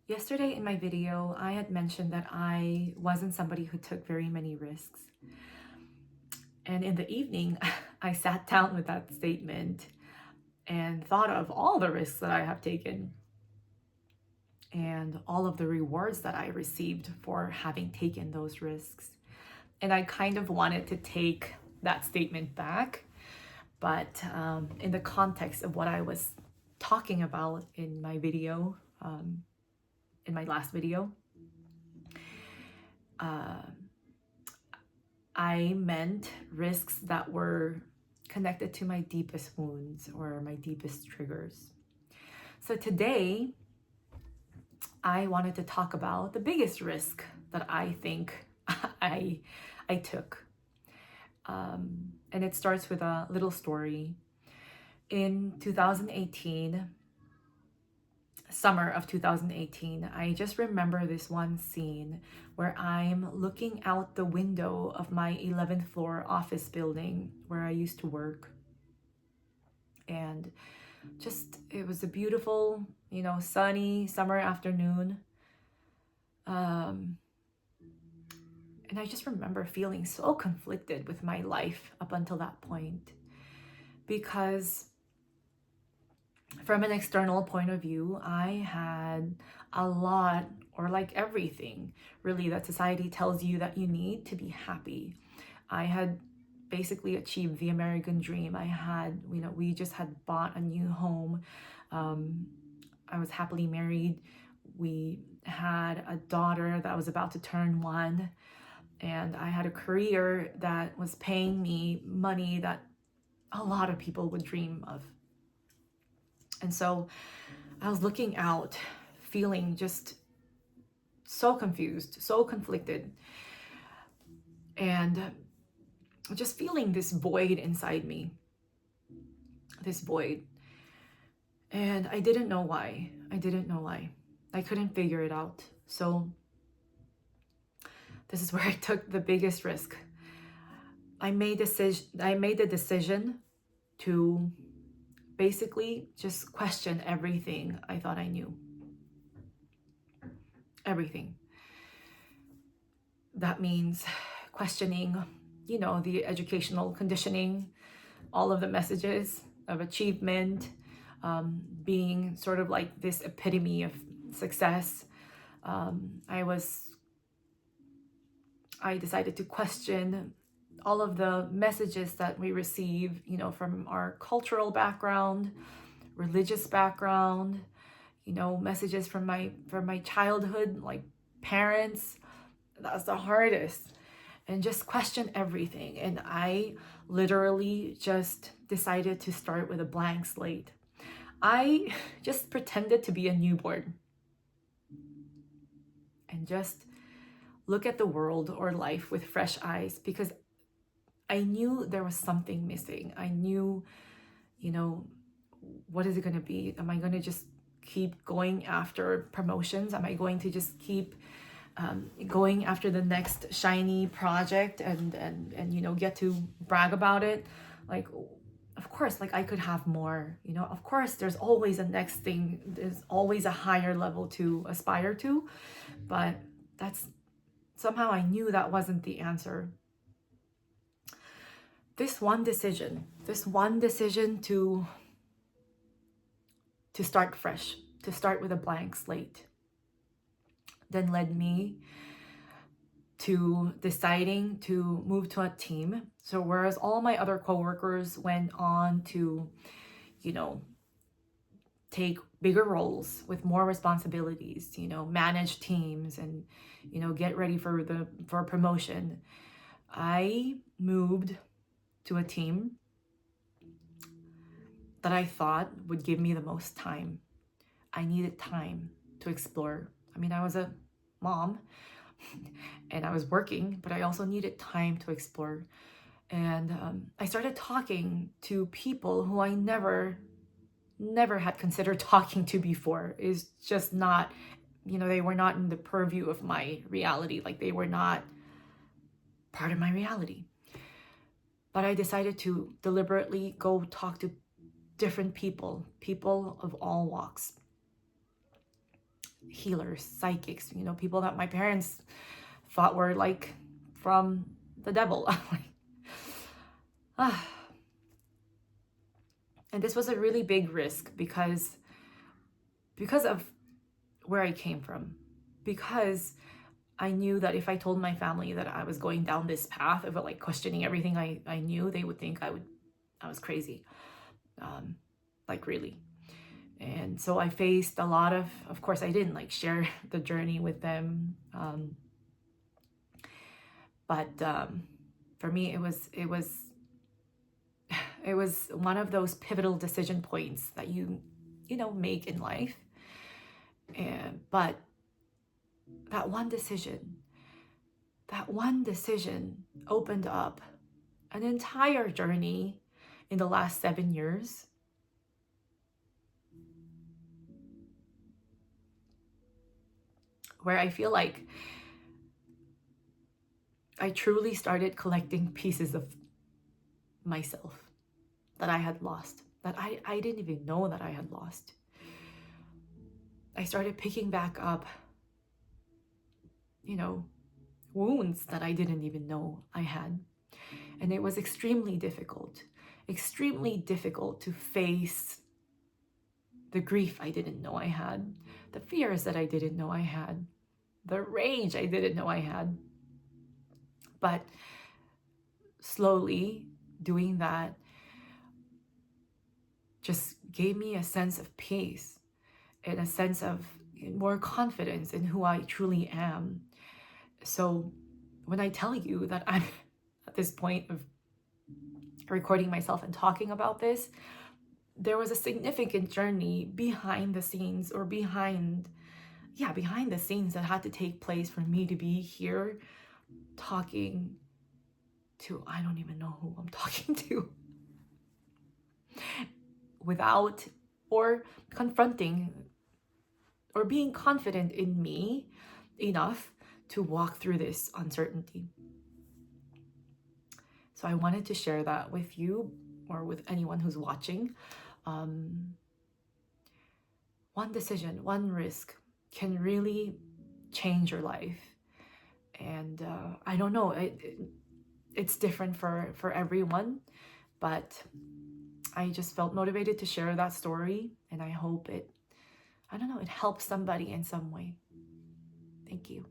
Yesterday in my video, I had mentioned that I wasn't somebody who took very many risks. And in the evening, I sat down with that statement and thought of all the risks that I have taken and all of the rewards that I received for having taken those risks. And I kind of wanted to take that statement back, but in the context of what I was talking about in my video, in my last video, uh, I meant risks that were connected to my deepest wounds or my deepest triggers. So today, I wanted to talk about the biggest risk that I think I, I took. And it starts with a little story. In 2018, summer of 2018, I just remember this one scene where I'm looking out the window of my 11th floor office building where I used to work. And just, it was a beautiful, sunny summer afternoon. And I just remember feeling so conflicted with my life up until that point. Because from an external point of view, I had a lot, or like everything really that society tells you that you need to be happy. I had basically achieved the American dream. I had, we just had bought a new home. I was happily married. We had a daughter that was about to turn 1. And I had a career that was paying me money that a lot of people would dream of. And so I was looking out, feeling just so confused, so conflicted, and just feeling this void inside me, this void. And I didn't know why. I couldn't figure it out. So this is where I took the biggest risk. I made the decision to basically just question everything I thought I knew. Everything. That means questioning, the educational conditioning, all of the messages of achievement, being sort of like this epitome of success. I decided to question all of the messages that we receive, from our cultural background, religious background, messages from my childhood, like parents. That's the hardest. And just question everything. And I literally just decided to start with a blank slate. I just pretended to be a newborn and just look at the world or life with fresh eyes, because I knew there was something missing. I knew, what is it going to be? Am I going to just keep going after promotions? Am I going to just keep going after the next shiny project and get to brag about it? Like, of course, like I could have more, of course there's always a next thing, there's always a higher level to aspire to, but that's somehow I knew that wasn't the answer. This one decision to start fresh, to start with a blank slate, then led me to deciding to move to a team. So whereas all my other coworkers went on to, take bigger roles with more responsibilities, manage teams and, get ready for promotion, I moved to a team that I thought would give me the most time. I needed time to explore. I mean, I was a mom and I was working, but I also needed time to explore. And I started talking to people who I never had considered talking to before. Is just not, they were not in the purview of my reality. Like they were not part of my reality. But I decided to deliberately go talk to different people of all walks. healers, psychics, people that my parents thought were like from the devil. Ah. And this was a really big risk because of where I came from. Because I knew that if I told my family that I was going down this path of like questioning everything I knew, they would think I was crazy. Like really. And so I faced a lot of course I didn't like share the journey with them. But for me, it was one of those pivotal decision points that you make in life. But that one decision opened up an entire journey in the last 7 years. Where I feel like I truly started collecting pieces of myself that I had lost, that I didn't even know that I had lost. I started picking back up, wounds that I didn't even know I had. And it was extremely difficult to face the grief I didn't know I had, the fears that I didn't know I had, the rage I didn't know I had. But slowly doing that just gave me a sense of peace and a sense of more confidence in who I truly am. So when I tell you that I'm at this point of recording myself and talking about this, there was a significant journey behind the scenes, or behind the scenes, that had to take place for me to be here talking to, I don't even know who I'm talking to, without, or confronting, or being confident in me enough to walk through this uncertainty. So I wanted to share that with you, or with anyone who's watching. One decision, one risk can really change your life. And I don't know, it's different for everyone, but I just felt motivated to share that story, and I hope it helps somebody in some way. Thank you.